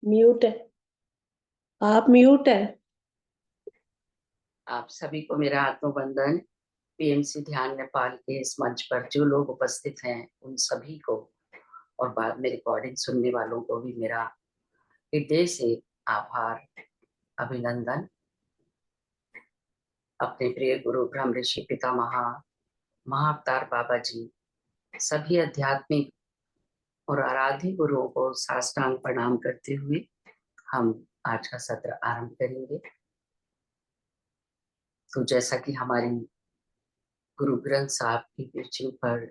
Mute है। आप mute है। आप सभी को मेरा आत्मबंधन। पीएमसी ध्यान नेपाल के इस मंच पर जो लोग उपस्थित हैं उन सभी को और बाद में रिकॉर्डिंग सुनने वालों को भी मेरा हृदय से आभार, अभिनंदन। अपने प्रिय गुरु ब्रह्म ऋषि पितामह महाअवतार बाबा जी, सभी आध्यात्मिक और आराध्य गुरुओं को साष्टांग प्रणाम करते हुए हम आज का सत्र आरंभ करेंगे। तो जैसा कि हमारी गुरु ग्रंथ साहब की टीचिंग पर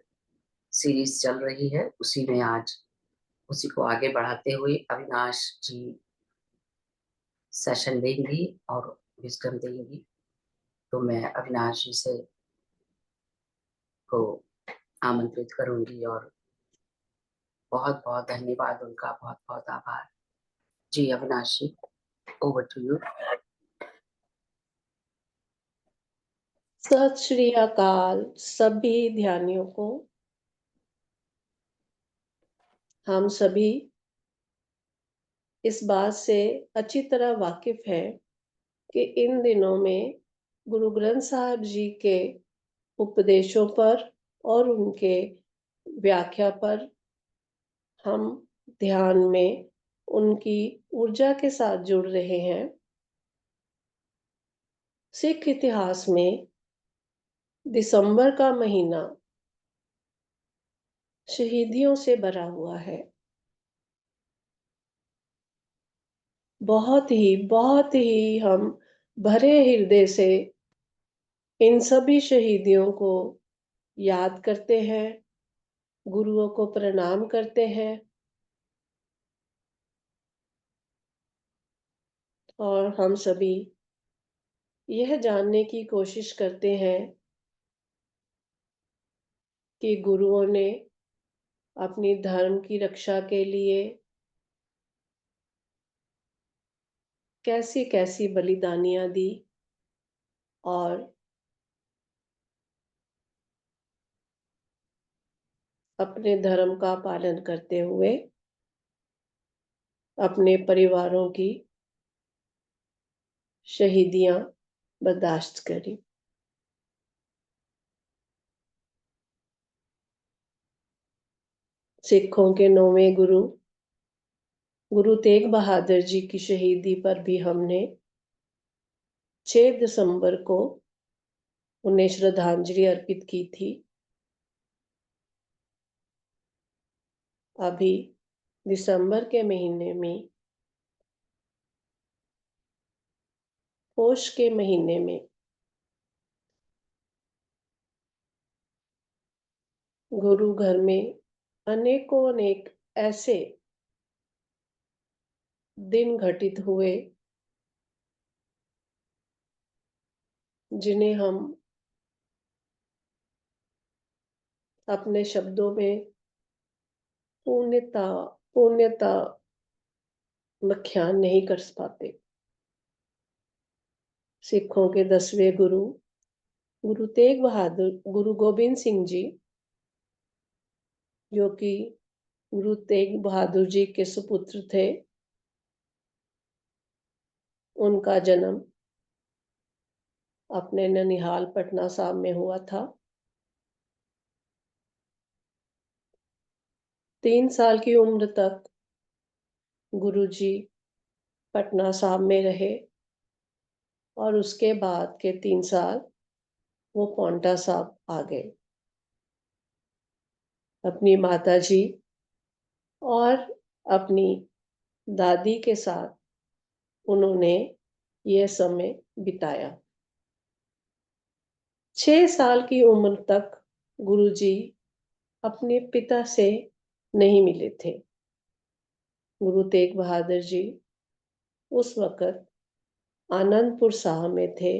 सीरीज चल रही है, उसी में आज उसी को आगे बढ़ाते हुए अविनाश जी सेशन देंगी और विजडम देंगी। तो मैं अविनाश जी से को आमंत्रित करूंगी और बहुत बहुत धन्यवाद उनका, बहुत बहुत आभार। जी अविनाश जी, ओवर टू यू। सत श्री अकाल सभी ध्यानियों को। हम सभी इस बात से अच्छी तरह वाकिफ है कि इन दिनों में गुरु ग्रंथ साहब जी के उपदेशों पर और उनके व्याख्या पर हम ध्यान में उनकी ऊर्जा के साथ जुड़ रहे हैं। सिख इतिहास में दिसंबर का महीना शहीदियों से भरा हुआ है। बहुत ही हम भरे हृदय से इन सभी शहीदियों को याद करते हैं, गुरुओं को प्रणाम करते हैं और हम सभी यह जानने की कोशिश करते हैं कि गुरुओं ने अपनी धर्म की रक्षा के लिए कैसी कैसी बलिदानियां दी और अपने धर्म का पालन करते हुए अपने परिवारों की शहीदियां बर्दाश्त करी। सिखों के 9वें गुरु गुरु तेग बहादुर जी की शहीदी पर भी हमने 6 दिसंबर को उन्हें श्रद्धांजलि अर्पित की थी। अभी दिसंबर के महीने में, पोष के महीने में गुरु घर में अनेकों अनेक ऐसे दिन घटित हुए जिन्हें हम अपने शब्दों में पूर्णता पूर्णता व्याख्यान नहीं कर पाते। सिखों के 10वें गुरु गुरु तेग बहादुर गुरु गोबिंद सिंह जी, जो कि गुरु तेग बहादुर जी के सुपुत्र थे, उनका जन्म अपने ननिहाल पटना साहब में हुआ था। 3 साल की उम्र तक गुरुजी पटना साहब में रहे और उसके बाद के 3 साल वो पांवटा साहब आ गए। अपनी माता जी और अपनी दादी के साथ उन्होंने यह समय बिताया। 6 साल की उम्र तक गुरुजी अपने पिता से नहीं मिले थे। गुरु तेग बहादुर जी उस वक्त आनंदपुर साहब में थे।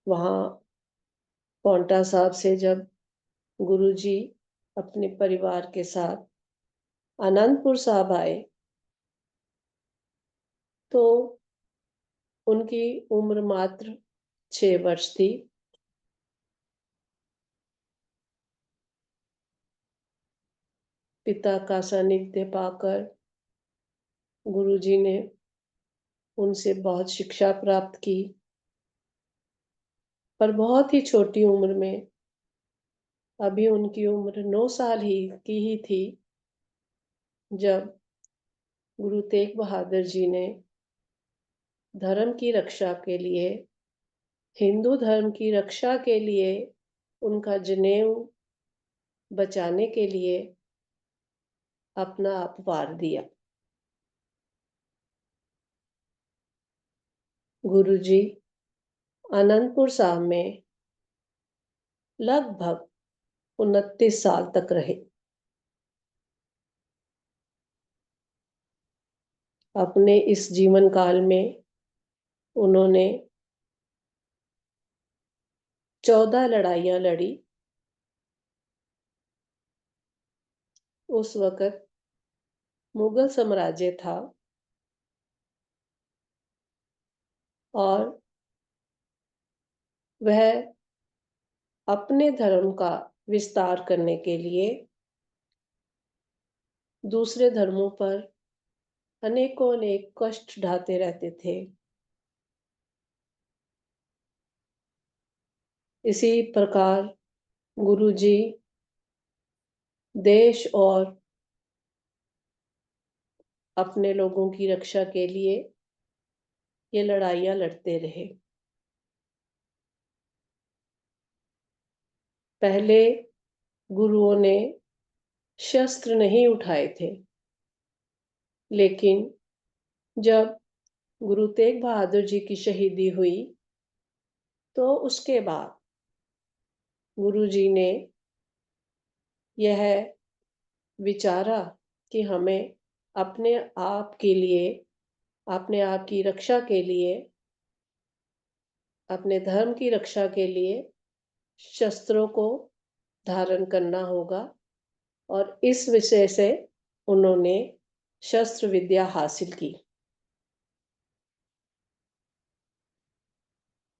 वहां पांवटा साहब से जब गुरुजी अपने परिवार के साथ आनंदपुर साहब आए तो उनकी उम्र मात्र 6 वर्ष थी। पिता का सानिध्य पाकर गुरुजी ने उनसे बहुत शिक्षा प्राप्त की। पर बहुत ही छोटी उम्र में, अभी उनकी उम्र 9 साल ही थी, जब गुरु तेग बहादुर जी ने धर्म की रक्षा के लिए, हिंदू धर्म की रक्षा के लिए, उनका जनेऊ बचाने के लिए अपना आप वार दिया। गुरुजी आनंदपुर साहब में लगभग 29 साल तक रहे। अपने इस जीवन काल में उन्होंने 14 लड़ाइयां लड़ी। उस वक़्त मुगल साम्राज्य था और वह अपने धर्म का विस्तार करने के लिए दूसरे धर्मों पर अनेकों अनेक कष्ट ढाते रहते थे। इसी प्रकार गुरुजी देश और अपने लोगों की रक्षा के लिए ये लड़ाइयां लड़ते रहे। पहले गुरुओं ने शस्त्र नहीं उठाए थे, लेकिन जब गुरु तेग बहादुर जी की शहीदी हुई, तो उसके बाद गुरुजी ने यह विचारा कि हमें अपने आप के लिए, अपने आप की रक्षा के लिए, अपने धर्म की रक्षा के लिए शस्त्रों को धारण करना होगा, और इस विषय से उन्होंने शस्त्र विद्या हासिल की।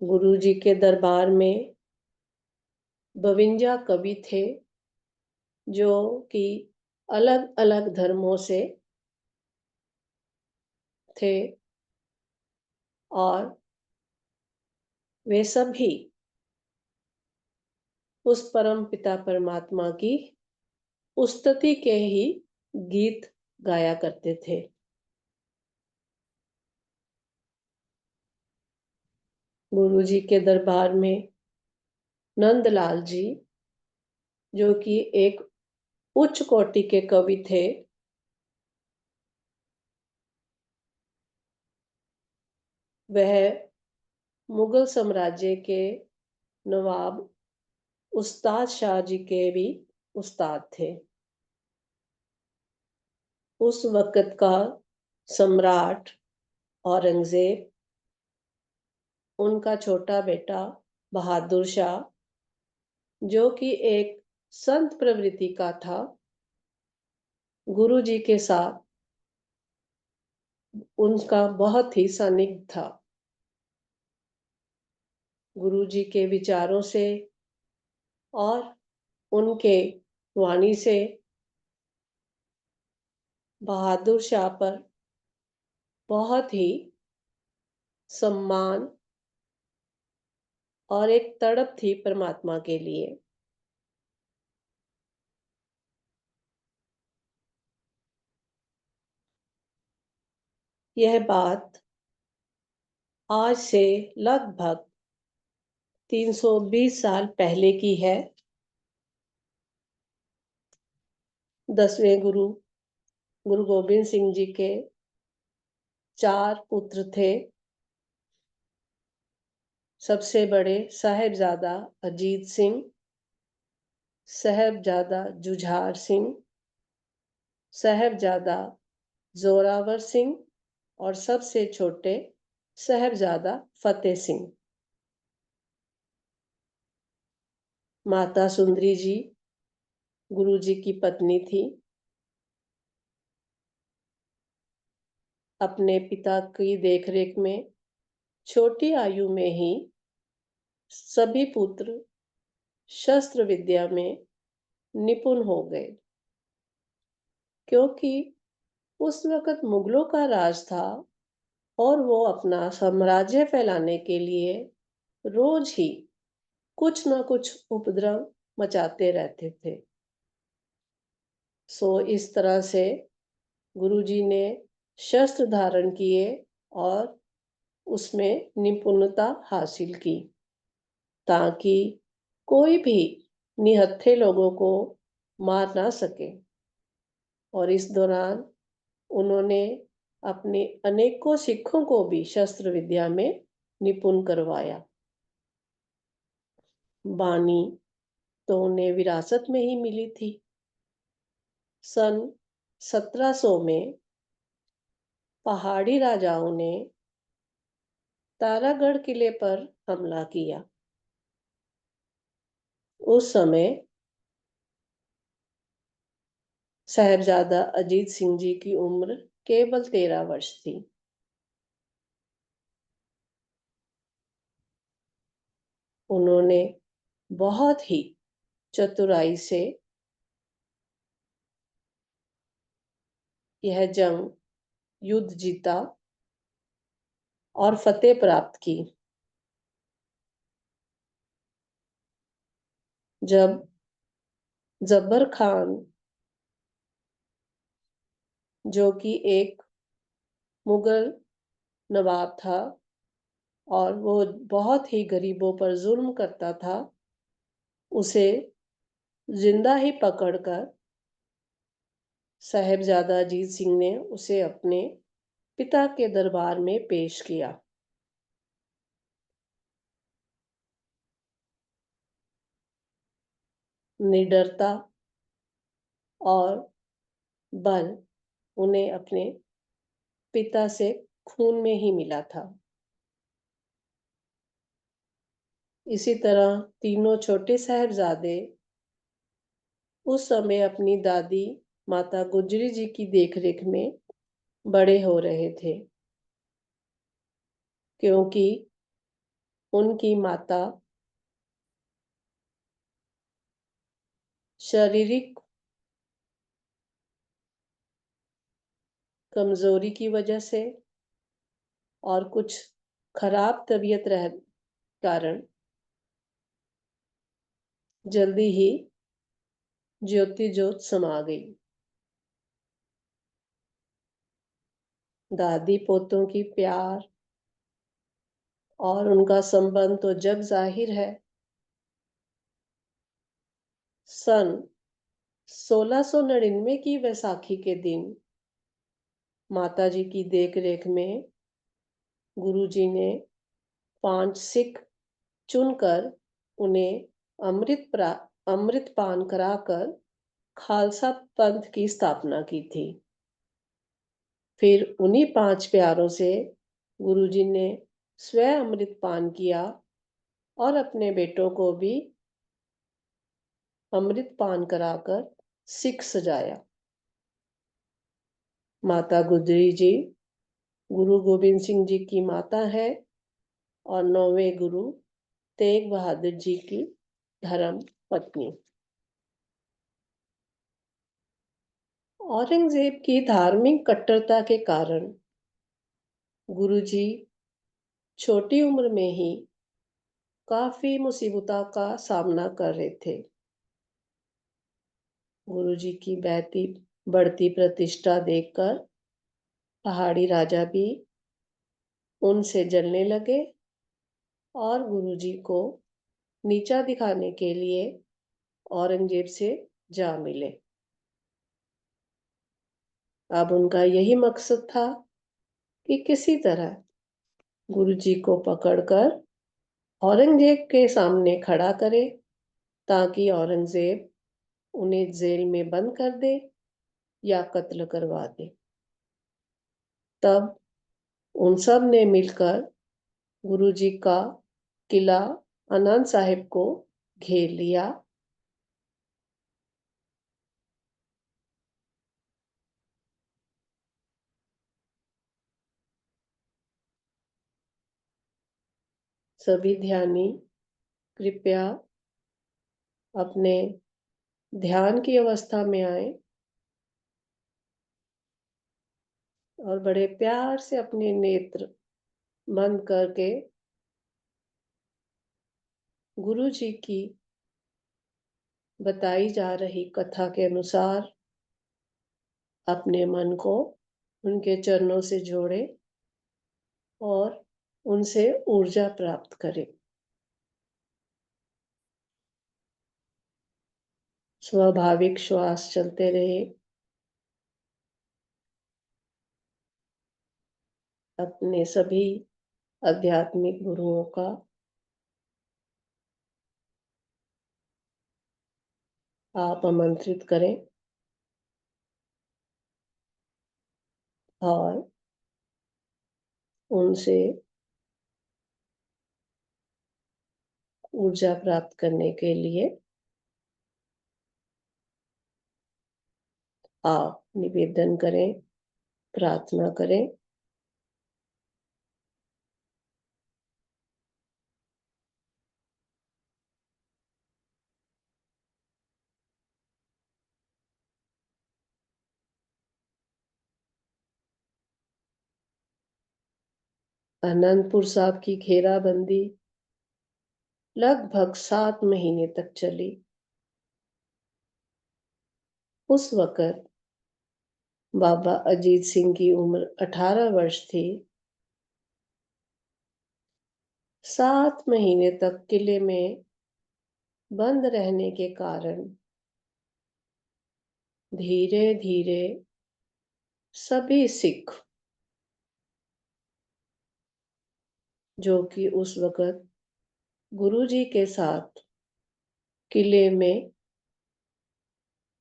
गुरुजी के दरबार में 52 कवि थे, जो कि अलग अलग धर्मों से थे, और वे सभी उस परम पिता परमात्मा की उस्तति के ही गीत गाया करते थे। गुरुजी के दरबार में नंदलाल जी, जो कि एक उच्च कोटि के कवि थे, वह मुगल साम्राज्य के नवाब उस्ताद शाह जी के भी उस्ताद थे। उस वक़्त का सम्राट औरंगज़ेब, उनका छोटा बेटा बहादुर शाह, जो कि एक संत प्रवृत्ति का था, गुरुजी के साथ उनका बहुत ही सानिध्य था। गुरुजी के विचारों से और उनके वाणी से बहादुर शाह पर बहुत ही सम्मान और एक तड़प थी परमात्मा के लिए। यह बात आज से लगभग 320 साल पहले की है। 10वें गुरु गुरु गोबिंद सिंह जी के 4 पुत्र थे। सबसे बड़े साहिबजादा अजीत सिंह, साहिबजादा जुझार सिंह, साहिबजादा जोरावर सिंह, और सबसे छोटे साहिबजादा फतेह सिंह। माता सुंदरी जी गुरुजी की पत्नी थी। अपने पिता की देखरेख में छोटी आयु में ही सभी पुत्र शस्त्र विद्या में निपुण हो गए। क्योंकि उस वक़्त मुगलों का राज था और वो अपना साम्राज्य फैलाने के लिए रोज ही कुछ न कुछ उपद्रव मचाते रहते थे। इस तरह से गुरुजी ने शस्त्र धारण किए और उसमें निपुणता हासिल की ताकि कोई भी निहत्थे लोगों को मार ना सके। और इस दौरान उन्होंने अपने अनेकों सिखों को भी शस्त्र विद्या में निपुण करवाया। बानी तो उन्हें विरासत में ही मिली थी। सन 1700 में पहाड़ी राजाओं ने तारागढ़ किले पर हमला किया। उस समय साहबजादा अजीत सिंह जी की उम्र केवल 13 वर्ष थी। उन्होंने बहुत ही चतुराई से यह जंग युद्ध जीता और फतेह प्राप्त की। जब जब्बर खान, जो कि एक मुगल नवाब था और वो बहुत ही गरीबों पर जुल्म करता था, उसे जिंदा ही पकड़कर साहबजादा अजीत सिंह ने उसे अपने पिता के दरबार में पेश किया। निडरता और बल उन्हें अपने पिता से खून में ही मिला था। इसी तरह तीनों छोटे साहबजादे उस समय अपनी दादी माता गुजरी जी की देखरेख में बड़े हो रहे थे, क्योंकि उनकी माता शारीरिक कमजोरी की वजह से और कुछ खराब तबीयत रह कारण जल्दी ही ज्योति ज्योत समा गई। दादी पोतों की प्यार और उनका संबंध तो जग जाहिर है। सन 1699 की वैसाखी के दिन माताजी की देखरेख में गुरुजी ने 5 सिख चुनकर उन्हें अमृत पान कराकर खालसा पंथ की स्थापना की थी। फिर उन्हीं 5 प्यारों से गुरुजी ने स्वयं अमृत पान किया और अपने बेटों को भी अमृत पान कराकर सिख सजाया। माता गुजरी जी गुरु गोबिंद सिंह जी की माता है और 9वें गुरु तेग बहादुर जी की धर्म पत्नी। औरंगजेब की धार्मिक कट्टरता के कारण गुरुजी छोटी उम्र में ही काफी मुसीबतों का सामना कर रहे थे। गुरुजी की बढ़ती प्रतिष्ठा देखकर पहाड़ी राजा भी उनसे जलने लगे और गुरुजी को नीचा दिखाने के लिए औरंगजेब से जा मिले। अब उनका यही मकसद था कि किसी तरह गुरुजी को पकड़कर औरंगजेब के सामने खड़ा करे ताकि औरंगजेब उन्हें जेल में बंद कर दे या कत्ल करवा दे। तब उन सब ने मिलकर गुरुजी का किला आनंद साहिब को घेर लिया। सभी ध्यानी कृपया अपने ध्यान की अवस्था में आए और बड़े प्यार से अपने नेत्र बंद करके गुरु जी की बताई जा रही कथा के अनुसार अपने मन को उनके चरणों से जोड़े और उनसे ऊर्जा प्राप्त करें। स्वाभाविक श्वास चलते रहे। अपने सभी आध्यात्मिक गुरुओं का आप आमंत्रित करें और उनसे ऊर्जा प्राप्त करने के लिए आप निवेदन करें, प्रार्थना करें। आनंदपुर साहब की घेराबंदी लगभग 7 महीने तक चली। उस वक़्त बाबा अजीत सिंह की उम्र 18 वर्ष थी। 7 महीने तक किले में बंद रहने के कारण धीरे धीरे सभी सिख जो कि उस वक़्त गुरु जी के साथ किले में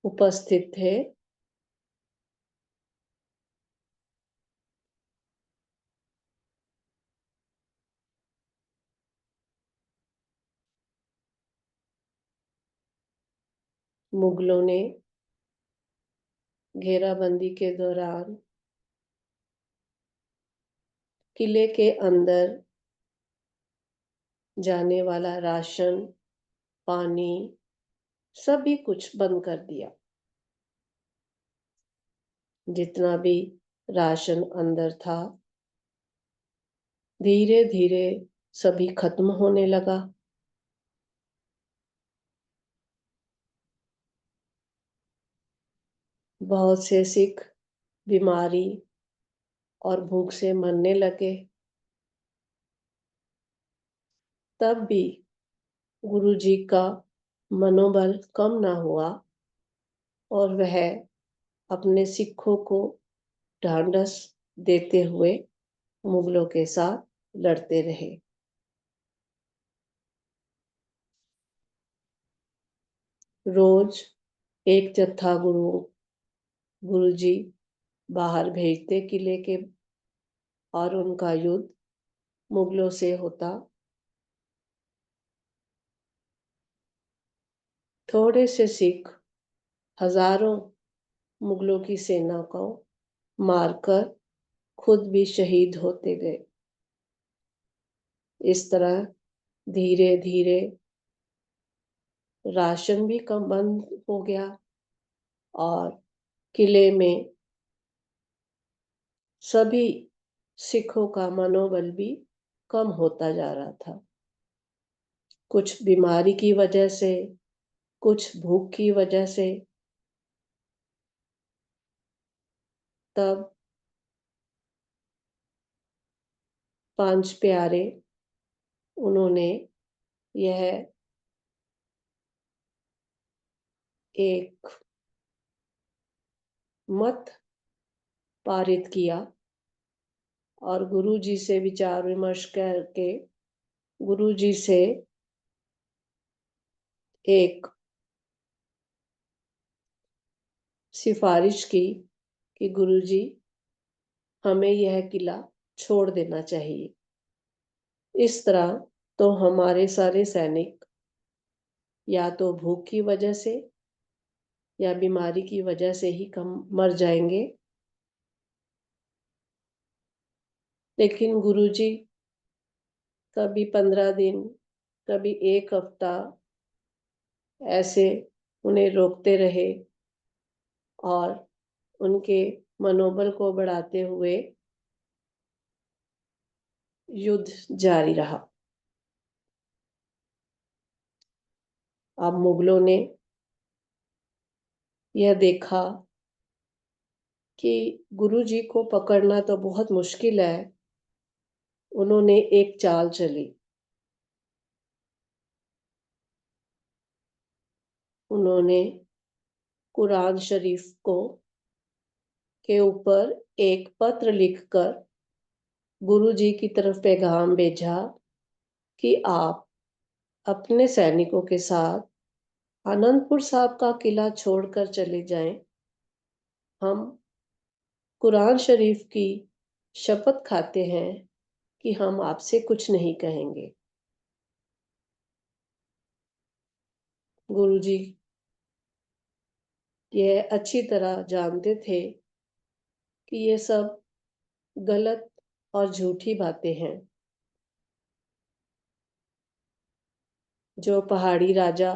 उपस्थित थे, मुगलों ने घेराबंदी के दौरान किले के अंदर जाने वाला राशन, पानी सभी कुछ बंद कर दिया। जितना भी राशन अंदर था धीरे धीरे सभी खत्म होने लगा। बहुत से सिख बीमारी और भूख से मरने लगे। तब भी गुरु जी का मनोबल कम ना हुआ और वह अपने सिखों को ढांढस देते हुए मुगलों के साथ लड़ते रहे। रोज एक जत्था गुरुजी बाहर भेजते किले के और उनका युद्ध मुगलों से होता। थोड़े से सिख हजारों मुगलों की सेना को मारकर खुद भी शहीद होते गए। इस तरह धीरे धीरे राशन भी कम बंद हो गया और किले में सभी सिखों का मनोबल भी कम होता जा रहा था। कुछ बीमारी की वजह से, कुछ भूख की वजह से। तब 5 प्यारे उन्होंने यह एक मत पारित किया और गुरु जी से विचार विमर्श करके गुरु जी से एक सिफारिश की कि गुरु जी हमें यह किला छोड़ देना चाहिए। इस तरह तो हमारे सारे सैनिक या तो भूख की वजह से या बीमारी की वजह से ही कम मर जाएंगे। लेकिन गुरुजी कभी 15 दिन, कभी 1 हफ्ता ऐसे उन्हें रोकते रहे और उनके मनोबल को बढ़ाते हुए युद्ध जारी रहा। अब मुगलों ने यह देखा कि गुरुजी को पकड़ना तो बहुत मुश्किल है। उन्होंने एक चाल चली। उन्होंने कुरान शरीफ को के ऊपर एक पत्र लिखकर गुरुजी की तरफ पैगाम भेजा कि आप अपने सैनिकों के साथ आनंदपुर साहब का किला छोड़कर चले जाएं। हम कुरान शरीफ की शपथ खाते हैं कि हम आपसे कुछ नहीं कहेंगे। गुरुजी यह अच्छी तरह जानते थे कि ये सब गलत और झूठी बातें हैं। जो पहाड़ी राजा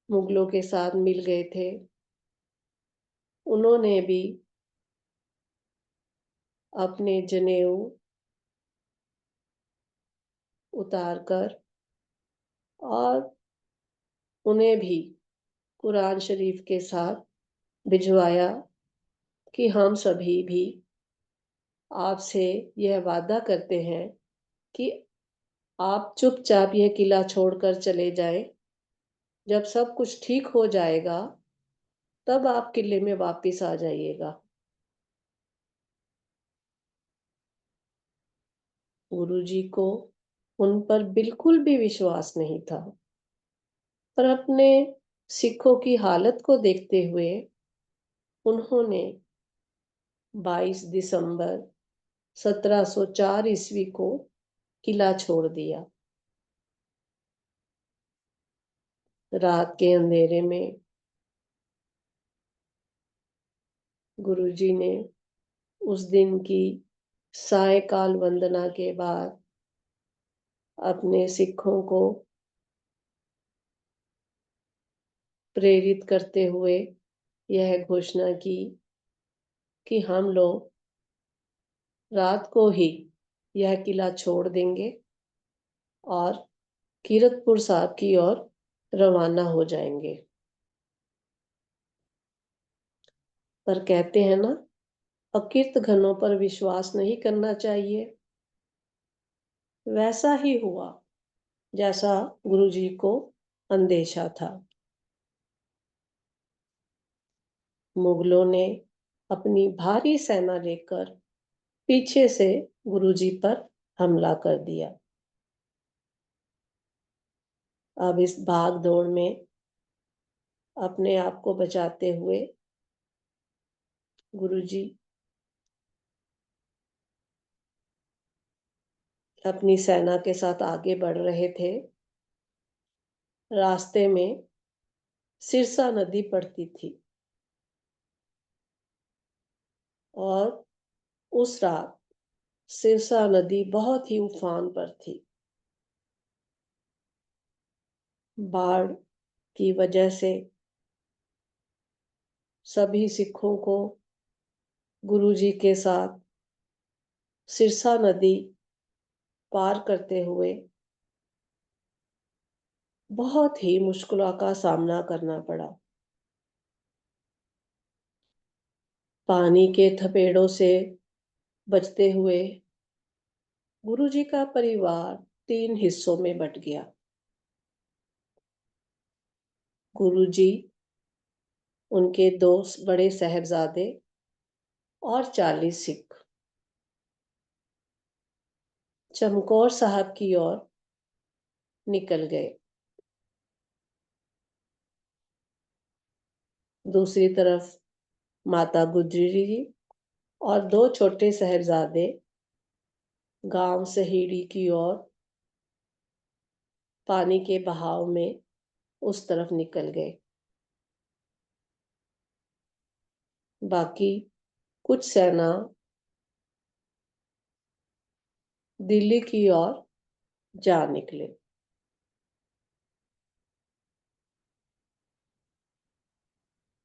मुगलों के साथ मिल गए थे, उन्होंने भी अपने जनेऊ उतारकर और उन्हें भी कुरान शरीफ के साथ भिजवाया कि हम सभी भी आपसे यह वादा करते हैं कि आप चुपचाप यह किला छोड़कर चले जाएं। जब सब कुछ ठीक हो जाएगा तब आप किले में वापस आ जाइएगा। गुरुजी को उन पर बिल्कुल भी विश्वास नहीं था, पर अपने सिखों की हालत को देखते हुए उन्होंने 22 दिसंबर 1704 ईस्वी को किला छोड़ दिया। रात के अंधेरे में गुरुजी ने उस दिन की सायकाल वंदना के बाद अपने सिखों को प्रेरित करते हुए यह घोषणा की कि हम लोग रात को ही यह किला छोड़ देंगे और कीरतपुर साहब की ओर रवाना हो जाएंगे। पर कहते हैं ना, अकिर्त घनों पर विश्वास नहीं करना चाहिए। वैसा ही हुआ जैसा गुरुजी को अंदेशा था। मुगलों ने अपनी भारी सेना लेकर पीछे से गुरुजी पर हमला कर दिया। अब इस भाग दौड़ में अपने आप को बचाते हुए गुरुजी अपनी सेना के साथ आगे बढ़ रहे थे। रास्ते में सिरसा नदी पड़ती थी और उस रात सिरसा नदी बहुत ही उफान पर थी। बाढ़ की वजह से सभी सिखों को गुरुजी के साथ सिरसा नदी पार करते हुए बहुत ही मुश्किलों का सामना करना पड़ा। पानी के थपेड़ों से बचते हुए गुरुजी का परिवार 3 हिस्सों में बट गया। गुरुजी, उनके 2 बड़े साहबजादे और 40 सिख चमकौर साहब की ओर निकल गए। दूसरी तरफ माता गुजरी जी और 2 छोटे साहबजादे गांव सहेड़ी की ओर पानी के बहाव में उस तरफ निकल गए। बाकी कुछ सेना दिल्ली की ओर जा निकले।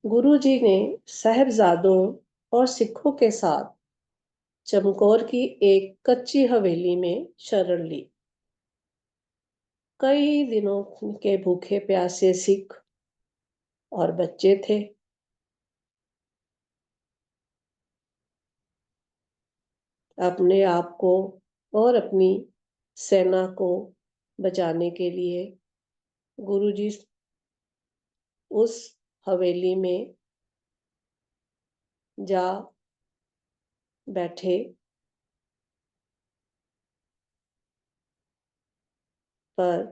गुरुजी ने साहबजादों और सिखों के साथ चमकौर की एक कच्ची हवेली में शरण ली। कई दिनों के भूखे प्यासे सिख और बच्चे थे। अपने आप को और अपनी सेना को बचाने के लिए गुरुजी उस हवेली में जा बैठे, पर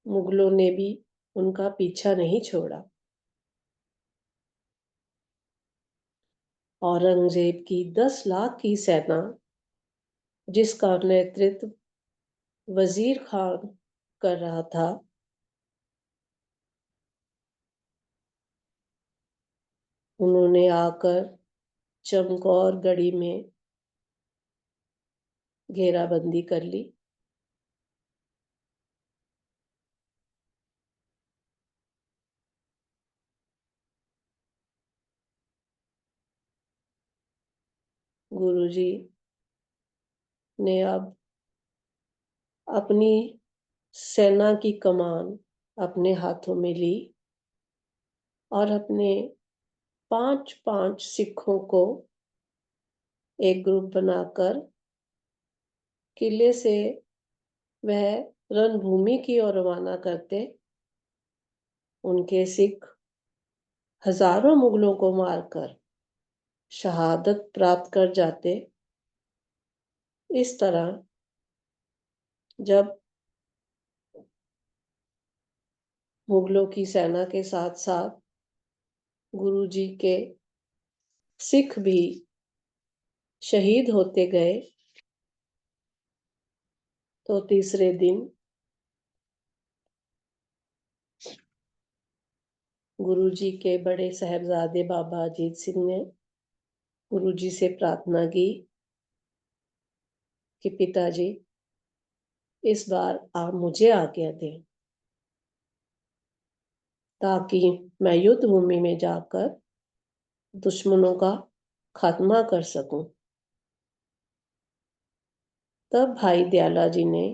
मुगलों ने भी उनका पीछा नहीं छोड़ा। औरंगजेब की 10 लाख की सेना, जिसका नेतृत्व वजीर खान कर रहा था, उन्होंने आकर चमकौर गढ़ी में घेराबंदी कर ली। गुरुजी ने अब अपनी सेना की कमान अपने हाथों में ली और अपने 5-5 सिखों को एक ग्रुप बनाकर किले से वह रणभूमि की ओर रवाना करते। उनके सिख हजारों मुगलों को मारकर शहादत प्राप्त कर जाते। इस तरह जब मुगलों की सेना के साथ साथ गुरुजी के सिख भी शहीद होते गए, तो तीसरे दिन गुरुजी के बड़े साहबजादे बाबा अजीत सिंह ने गुरुजी से प्रार्थना की कि पिताजी, इस बार आप मुझे आज्ञा दें ताकि मैं युद्ध भूमि में जाकर दुश्मनों का खात्मा कर सकूं। तब भाई दयाला जी ने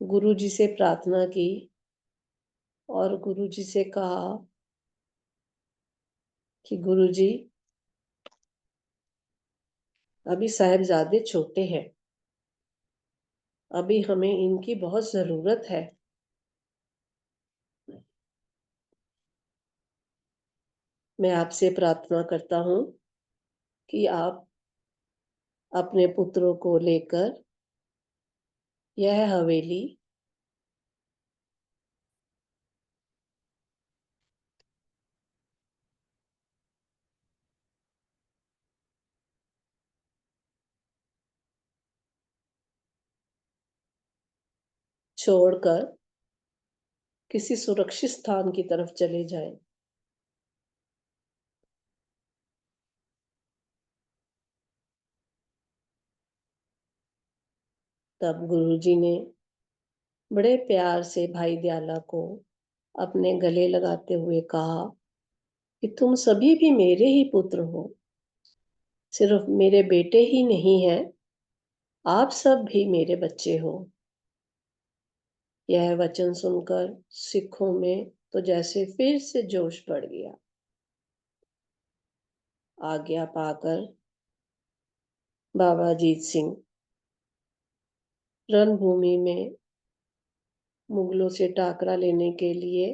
गुरुजी से प्रार्थना की और गुरुजी से कहा कि गुरुजी, अभी साहबजादे छोटे हैं, अभी हमें इनकी बहुत जरूरत है। मैं आपसे प्रार्थना करता हूं कि आप अपने पुत्रों को लेकर यह हवेली छोड़कर किसी सुरक्षित स्थान की तरफ चले जाएं। तब गुरुजी ने बड़े प्यार से भाई दयाला को अपने गले लगाते हुए कहा कि तुम सभी भी मेरे ही पुत्र हो, सिर्फ मेरे बेटे ही नहीं हैं, आप सब भी मेरे बच्चे हो। यह वचन सुनकर सिखों में तो जैसे फिर से जोश बढ़ गया। आज्ञा पाकर बाबा अजीत सिंह रणभूमि में मुगलों से टाकरा लेने के लिए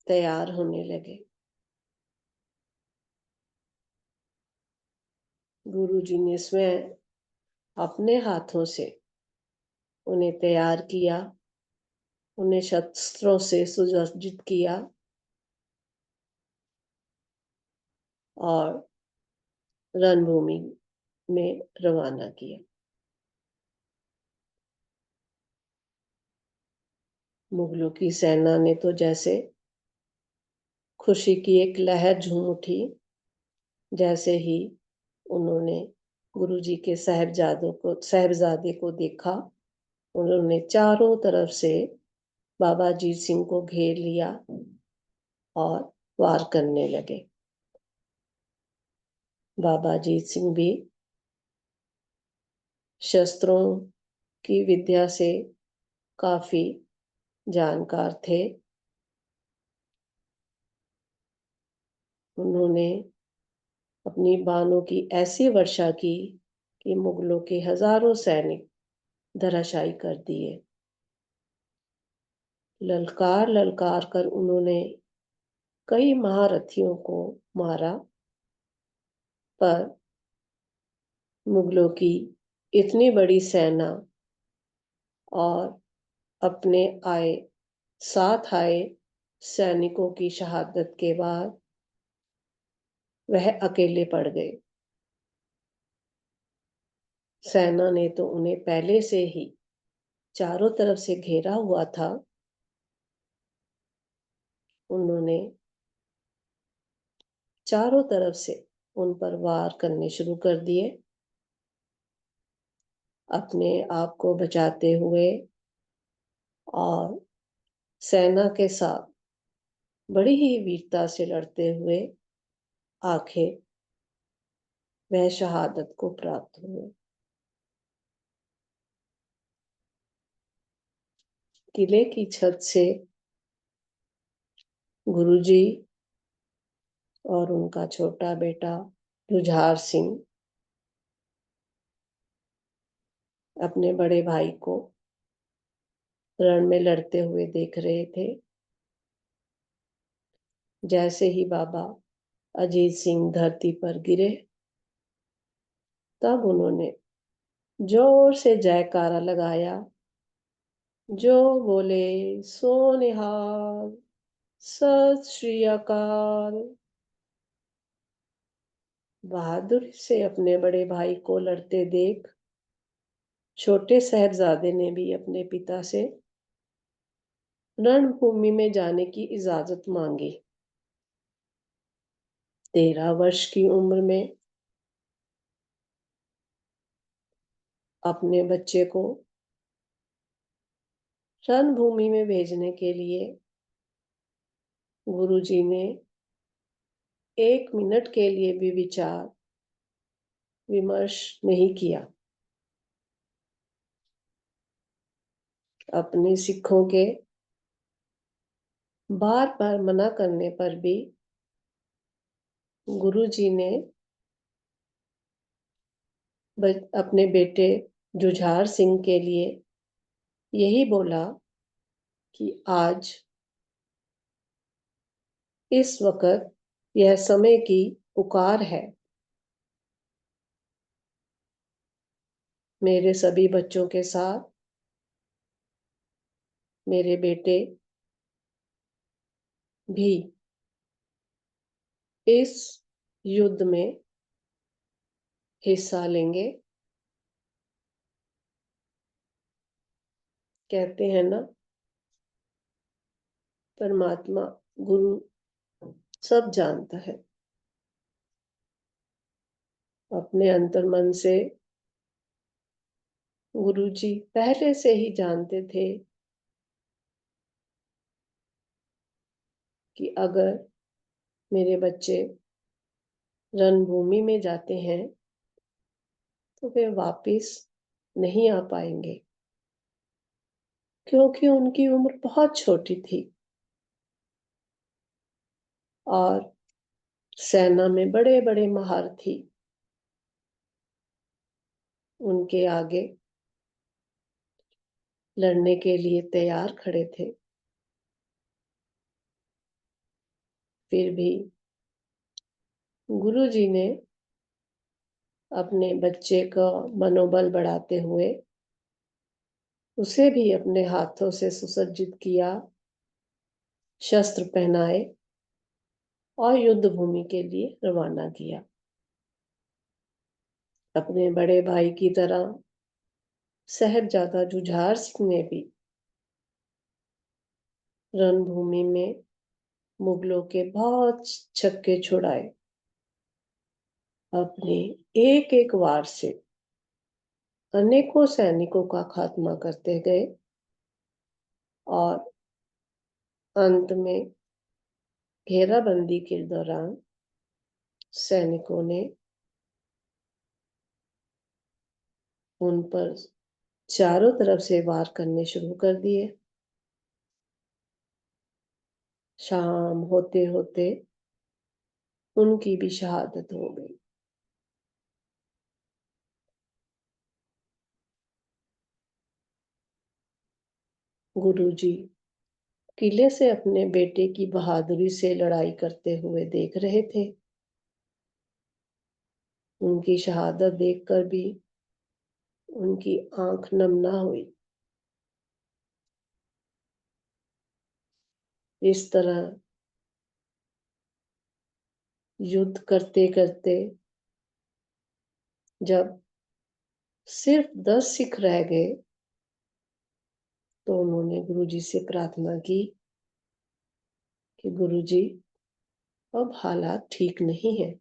तैयार होने लगे। गुरुजी ने स्वयं अपने हाथों से उन्हें तैयार किया, उन्हें शस्त्रों से सुसज्जित किया और रणभूमि में रवाना किया। मुगलों की सेना ने तो जैसे खुशी की एक लहर झूम उठी, जैसे ही उन्होंने गुरुजी के साहबजादे को देखा। उन्होंने चारों तरफ से बाबा अजीत सिंह को घेर लिया और वार करने लगे। बाबा अजीत सिंह भी शस्त्रों की विद्या से काफी जानकार थे। उन्होंने अपनी बाणों की ऐसी वर्षा की कि मुगलों के हजारों सैनिक धराशायी कर दिए। ललकार ललकार कर उन्होंने कई महारथियों को मारा, पर मुगलों की इतनी बड़ी सेना और अपने साथ आए सैनिकों की शहादत के बाद वह अकेले पड़ गए। सेना ने तो उन्हें पहले से ही चारों तरफ से घेरा हुआ था। उन्होंने चारों तरफ से उन पर वार करने शुरू कर दिए, अपने आप को बचाते हुए और सेना के साथ बड़ी ही वीरता से लड़ते हुए आखिर वह शहादत को प्राप्त हुए। किले की छत से गुरुजी और उनका छोटा बेटा जुझार सिंह अपने बड़े भाई को रण में लड़ते हुए देख रहे थे। जैसे ही बाबा अजीत सिंह धरती पर गिरे, तब उन्होंने जोर से जयकारा लगाया, जो बोले सो निहाल, सत श्री अकाल। बहादुरी से अपने बड़े भाई को लड़ते देख छोटे साहिबजादे ने भी अपने पिता से रणभूमि में जाने की इजाजत मांगी। 13 वर्ष की उम्र में अपने बच्चे को रणभूमि में भेजने के लिए गुरुजी ने 1 मिनट के लिए भी विचार विमर्श नहीं किया। अपने सिखों के बार बार मना करने पर भी गुरुजी ने अपने बेटे जुझार सिंह के लिए यही बोला कि आज इस वक्त यह समय की पुकार है। मेरे सभी बच्चों के साथ मेरे बेटे भी इस युद्ध में हिस्सा लेंगे। कहते हैं ना, परमात्मा गुरु सब जानता है। अपने अंतर्मन से गुरुजी पहले से ही जानते थे कि अगर मेरे बच्चे रणभूमि में जाते हैं तो वे वापस नहीं आ पाएंगे, क्योंकि उनकी उम्र बहुत छोटी थी और सेना में बड़े बड़े महारथी उनके आगे लड़ने के लिए तैयार खड़े थे। फिर भी गुरुजी ने अपने बच्चे का मनोबल बढ़ाते हुए उसे भी अपने हाथों से सुसज्जित किया, शस्त्र पहनाए और युद्ध भूमि के लिए रवाना किया। अपने बड़े भाई की तरह साहिबजादा जुझार सिंह ने भी रणभूमि में मुगलों के बहुत छक्के छुड़ाए। अपने एक एक वार से अनेकों सैनिकों का खात्मा करते गए और अंत में घेराबंदी के दौरान सैनिकों ने उन पर चारों तरफ से वार करने शुरू कर दिए। शाम होते होते उनकी भी शहादत हो गई। गुरुजी किले से अपने बेटे की बहादुरी से लड़ाई करते हुए देख रहे थे। उनकी शहादत देखकर भी उनकी आंख नम ना हुई। इस तरह युद्ध करते करते जब सिर्फ 10 सिख रह गए तो उन्होंने गुरुजी से प्रार्थना की कि गुरुजी, अब हालात ठीक नहीं है।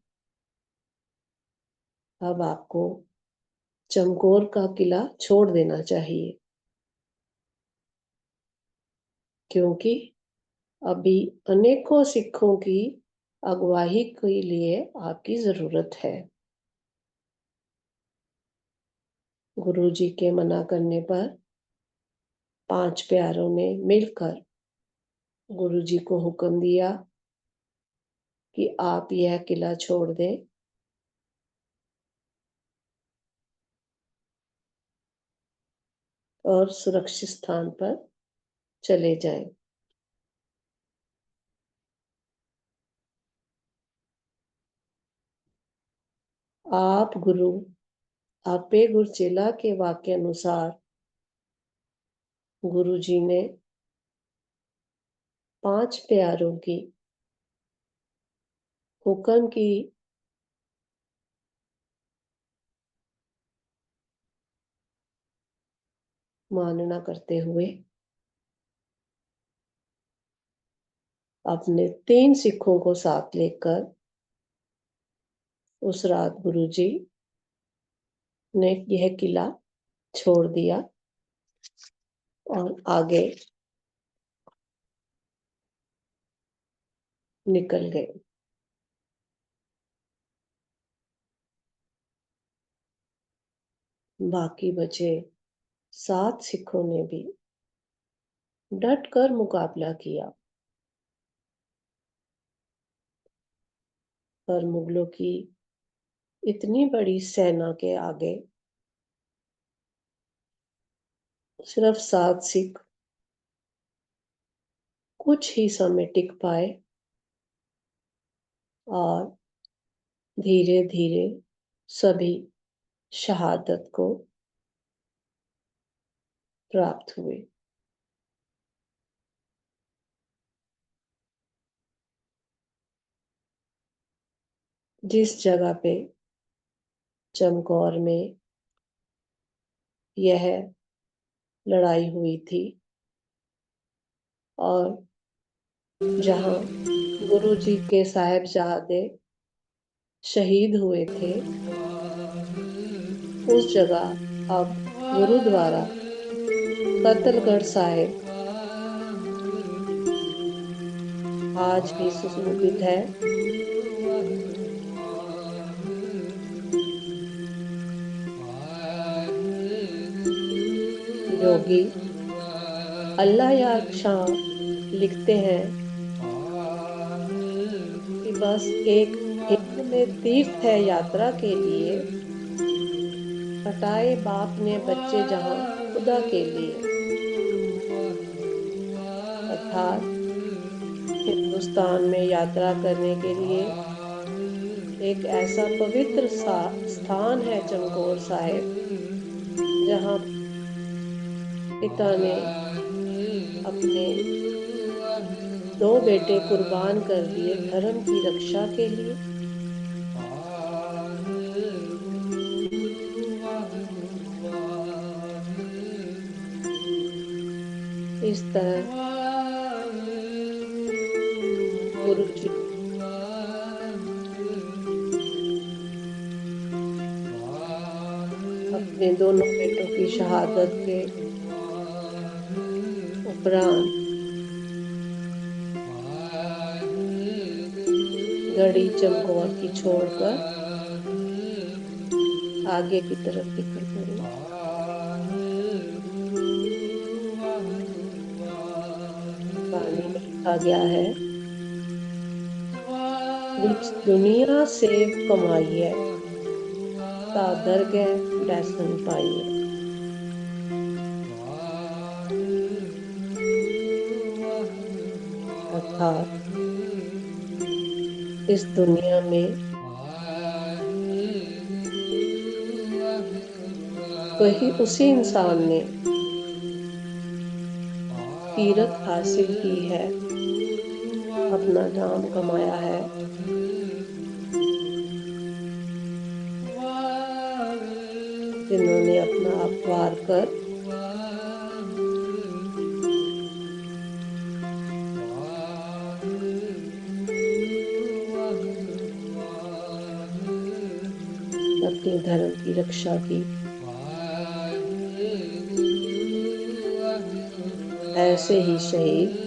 अब आपको चमकौर का किला छोड़ देना चाहिए, क्योंकि अभी अनेकों सिखों की अगुवाई के लिए आपकी जरूरत है। गुरुजी के मना करने पर 5 प्यारों ने मिलकर गुरुजी को हुक्म दिया कि आप यह किला छोड़ दें और सुरक्षित स्थान पर चले जाएं। आप गुरु आपे गुरचेला के वाक्य अनुसार गुरुजी ने 5 प्यारों की हुक्म की मानना करते हुए अपने 3 सिखों को साथ लेकर उस रात गुरुजी ने यह किला छोड़ दिया और आगे निकल गए। बाकी बचे 7 सिखों ने भी डट कर मुकाबला किया, पर मुगलों की इतनी बड़ी सेना के आगे सिर्फ 7 सिख कुछ ही समय टिक पाए और धीरे धीरे सभी शहादत को प्राप्त हुए। जिस जगह पे चमकौर में यह लड़ाई हुई थी और जहां गुरुजी के साहिबजादे शहीद हुए थे, उस जगह अब गुरुद्वारा कतलगढ़ साहिब आज भी सुशोभित है। योगी अल्लाह यार शाह लिखते हैं कि बस एक हिंद में तीर्थ है यात्रा के लिए, हटाए बाप ने बच्चे जहां खुदा के लिए। अर्थात हिंदुस्तान में यात्रा करने के लिए एक ऐसा पवित्र स्थान है चमकौर साहिब, जहां पिता ने अपने 2 बेटे कुर्बान कर दिए धर्म की रक्षा के लिए। इस तरह गुरुजी अपने दोनों बेटों की शहादत के उपरांत गढ़ी चमकौर की छोड़कर आगे की तरफ निकल पड़े। लिखा गया है, जिस दुनिया सेव कमाइए ता दरगह दर्शन पाइए। अर्थात इस दुनिया में वही उसी इंसान ने तीरथ हासिल की है, अपना नाम कमाया है, जिन्होंने अपना आप वार कर अपने धर्म की रक्षा की। ऐसे ही शहीद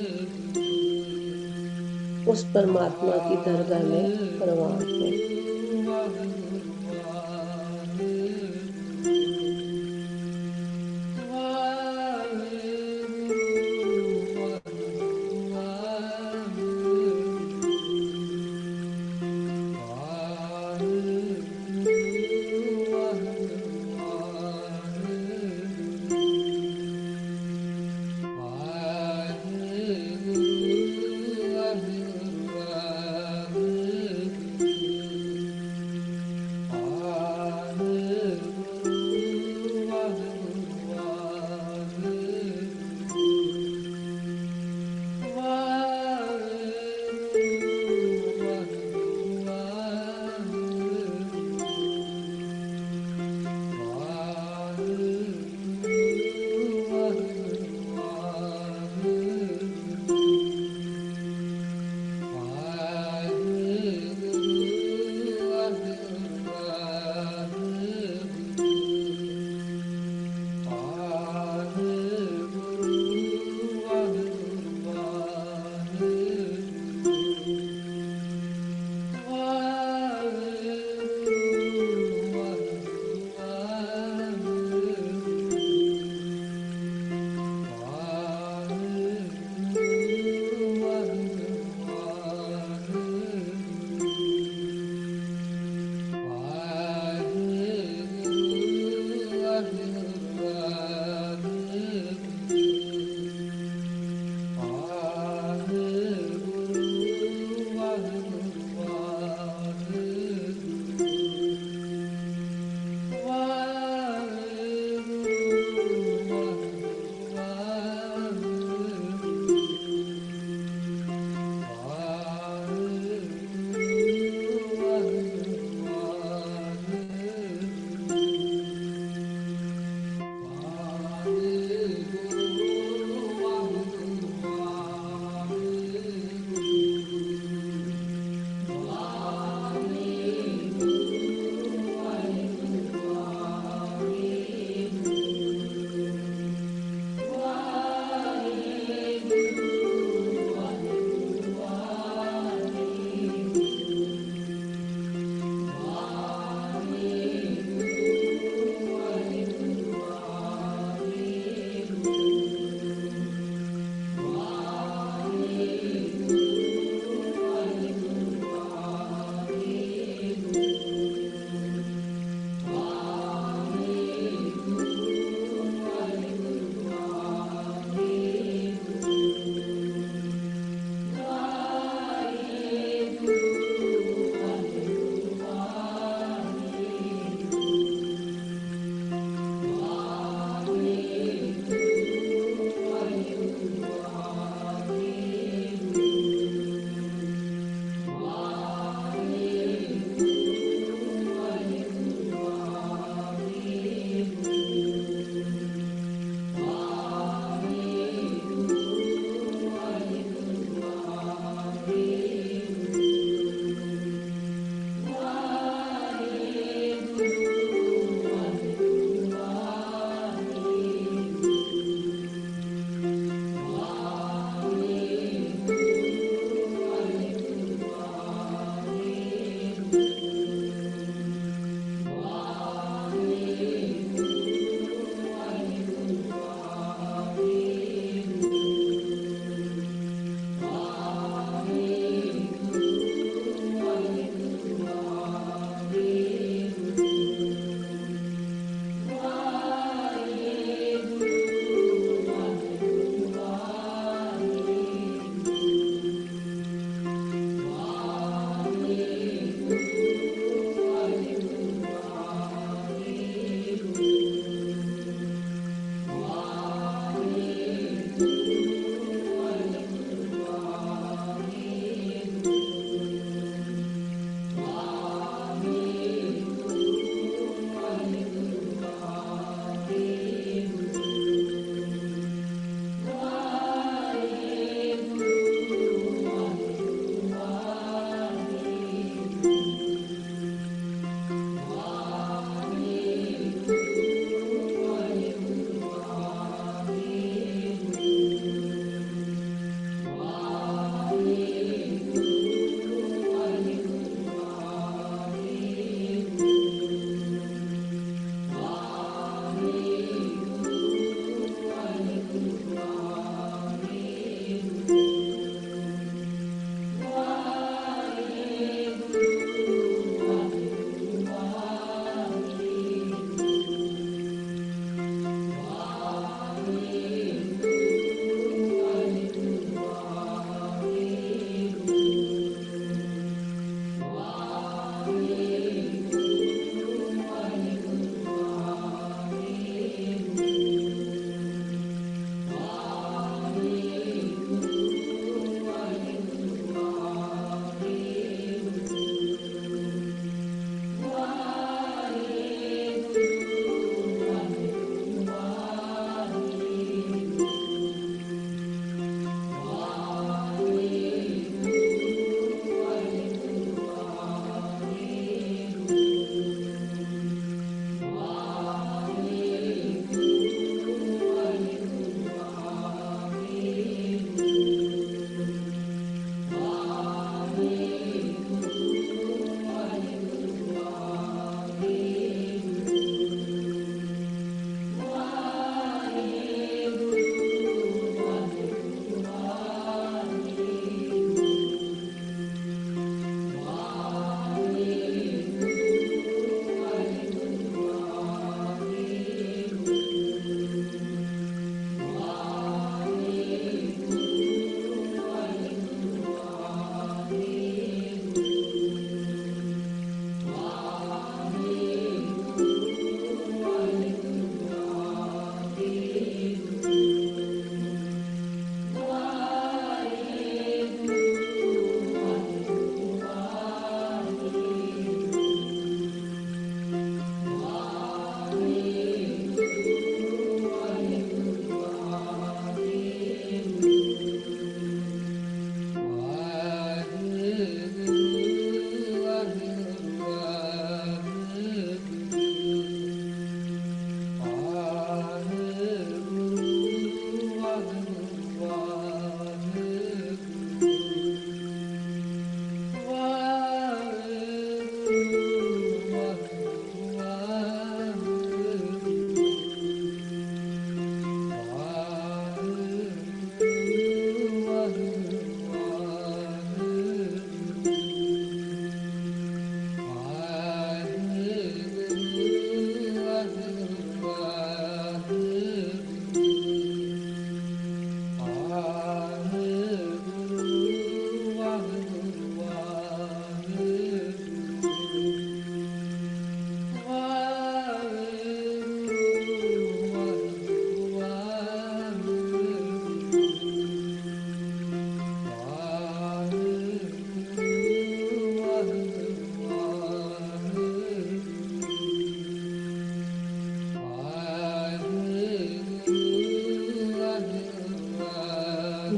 उस परमात्मा की दरगाह में परवान हो।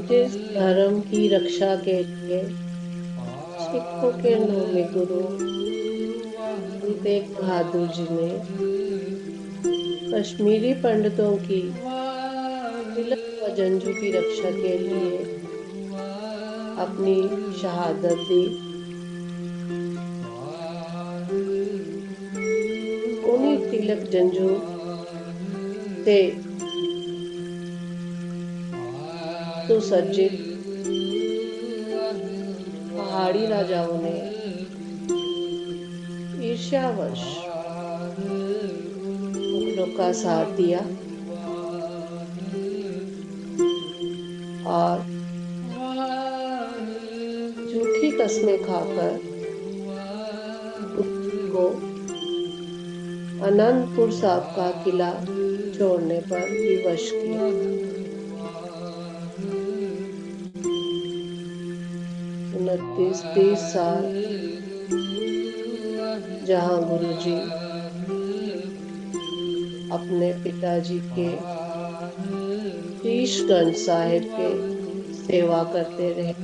जिस धर्म की रक्षा के लिए सिखों के नौवें गुरु गुरु तेग बहादुर जी ने कश्मीरी पंडितों की, तिलक व जंजू की रक्षा के लिए अपनी शहादत दी, उन्हीं तिलक जंजू से सुसज्जित पहाड़ी राजाओं ने ईर्ष्यावश मुगलों का साथ दिया और झूठी कस्में खाकर गुरु को आनंदपुर साहब का किला छोड़ने पर विवश किया। 29-30 साल जहां गुरुजी अपने पिताजी के शीशगंज साहिब के सेवा करते रहे,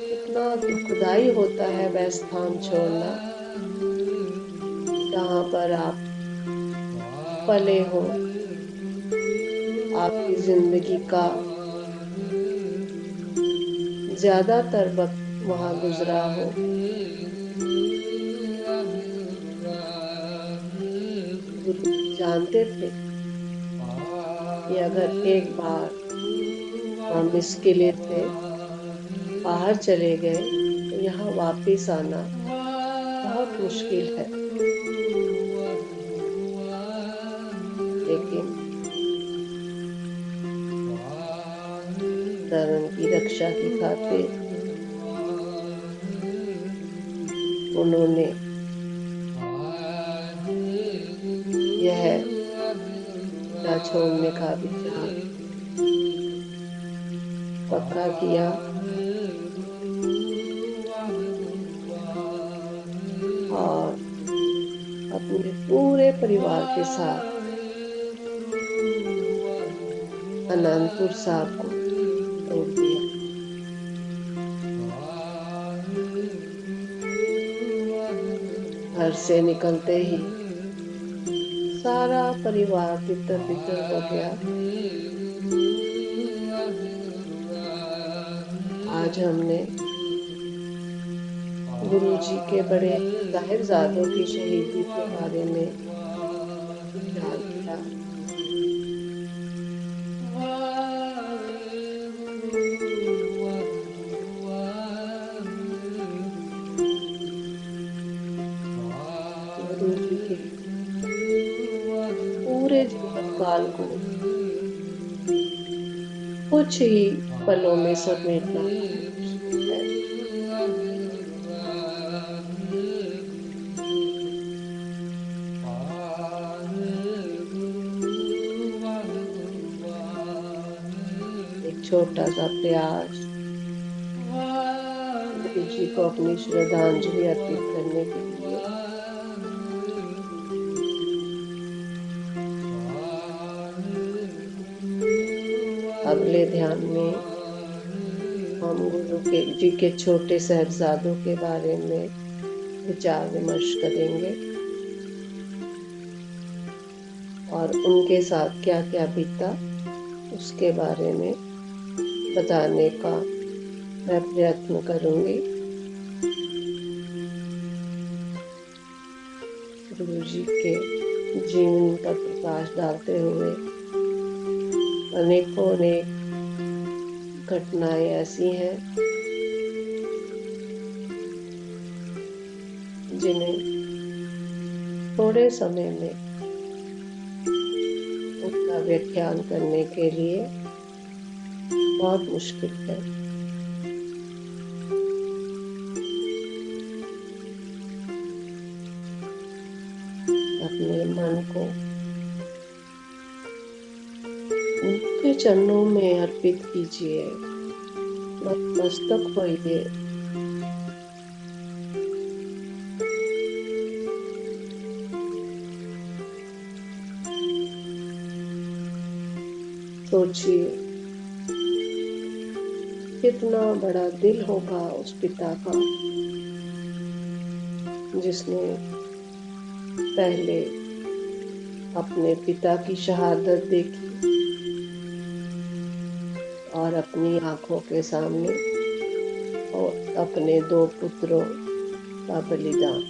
कितना दुखदाई होता है वह स्थान छोड़ना जहां पर आप पले हो, आपकी जिंदगी का ज्यादातर वक्त वहां गुजरा हो। गुरु जानते थे कि अगर एक बार हम इस किले से बाहर चले गए तो यहाँ वापिस आना बहुत मुश्किल है, लेकिन धर्म की रक्षा की खातिर उन्होंने यह किला छोड़ने का विचार पक्का किया और अपने पूरे परिवार के साथ आनंदपुर साहब को छोड़ दिया। घर से निकलते ही सारा परिवार तितर बितर हो गया। आज हमने गुरुजी के बड़े साहिबजादों की शहीदी के बारे में विचार किया। गुरुजी के पूरे जीवन काल को कुछ ही पलों में समेटना मुश्किल है। एक छोटा सा प्रयास गुरु जी को अपनी श्रद्धांजलि अर्पित करने के लिए अगले ध्यान में हम गुरु के जी के छोटे साहिबजादों के बारे में विचार विमर्श करेंगे और उनके साथ क्या क्या बीता उसके बारे में बताने का मैं प्रयत्न करूंगी। गुरु जी के जीवन पर प्रकाश डालते हुए अनेकों अनेक घटनाएं ऐसी हैं जिन्हें थोड़े समय में उनका व्याख्यान करने के लिए बहुत मुश्किल है। अपने मन को उनके चरणों में अर्पित कीजिए, नतमस्तक होइए। सोचिए कितना बड़ा दिल होगा उस पिता का जिसने पहले अपने पिता की शहादत देखी और अपनी आंखों के सामने और अपने 2 पुत्रों का बलिदान।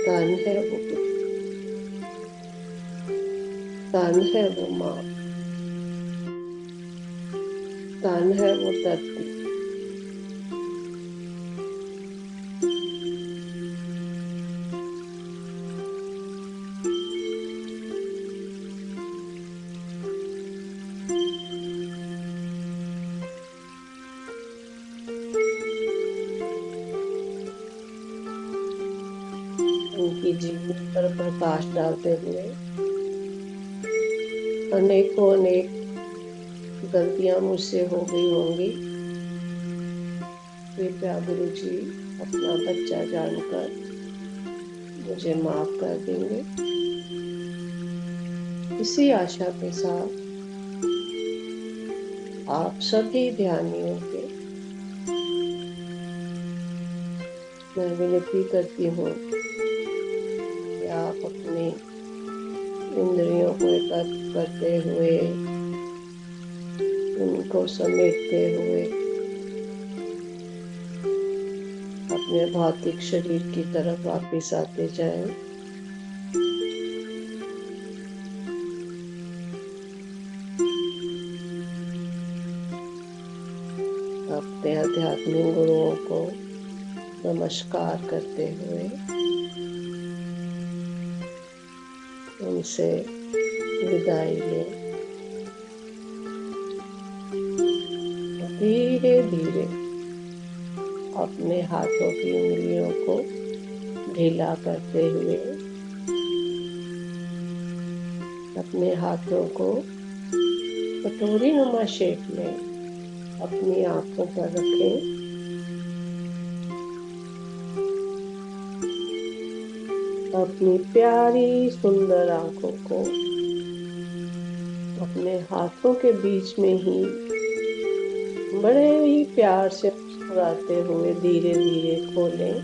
धन है वो पुत्र, धन है वो माँ, धन है वो धरती। उनकी जीवनी पर प्रकाश डालते हुए अनेकों अनेक गलतियां मुझसे हो गई होंगी। कृपया गुरुजी अपना बच्चा जानकर मुझे माफ कर देंगे। इसी आशा के साथ आप सभी ध्यानियों के मैं विनती करती हूँ कि आप अपने इंद्रियों को एकाग्र करते हुए, उनको समेटते हुए अपने भौतिक शरीर की तरफ वापस आते जाएं। अपने आध्यात्मिक गुरुओं को नमस्कार करते हुए उनसे विदाई लें। धीरे धीरे अपने हाथों की उंगलियों को ढीला करते हुए अपने हाथों को कटोरी नुमा शेप में अपनी आंखों पर रखें। अपनी प्यारी सुंदर आंखों को अपने हाथों के बीच में ही बड़े ही प्यार से मुस्कुराते हुए धीरे धीरे खोलें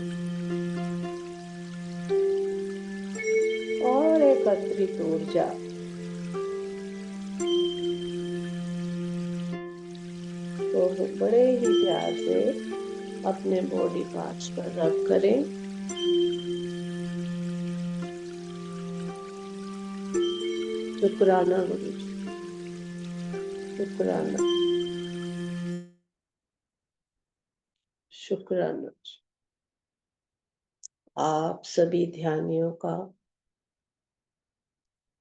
और एकत्रित ऊर्जा तो बड़े ही प्यार से अपने बॉडी पार्ट्स पर रब करें। शुक्राना गुरुजी, शुक्राना, शुक्राना। आप सभी ध्यानियों का,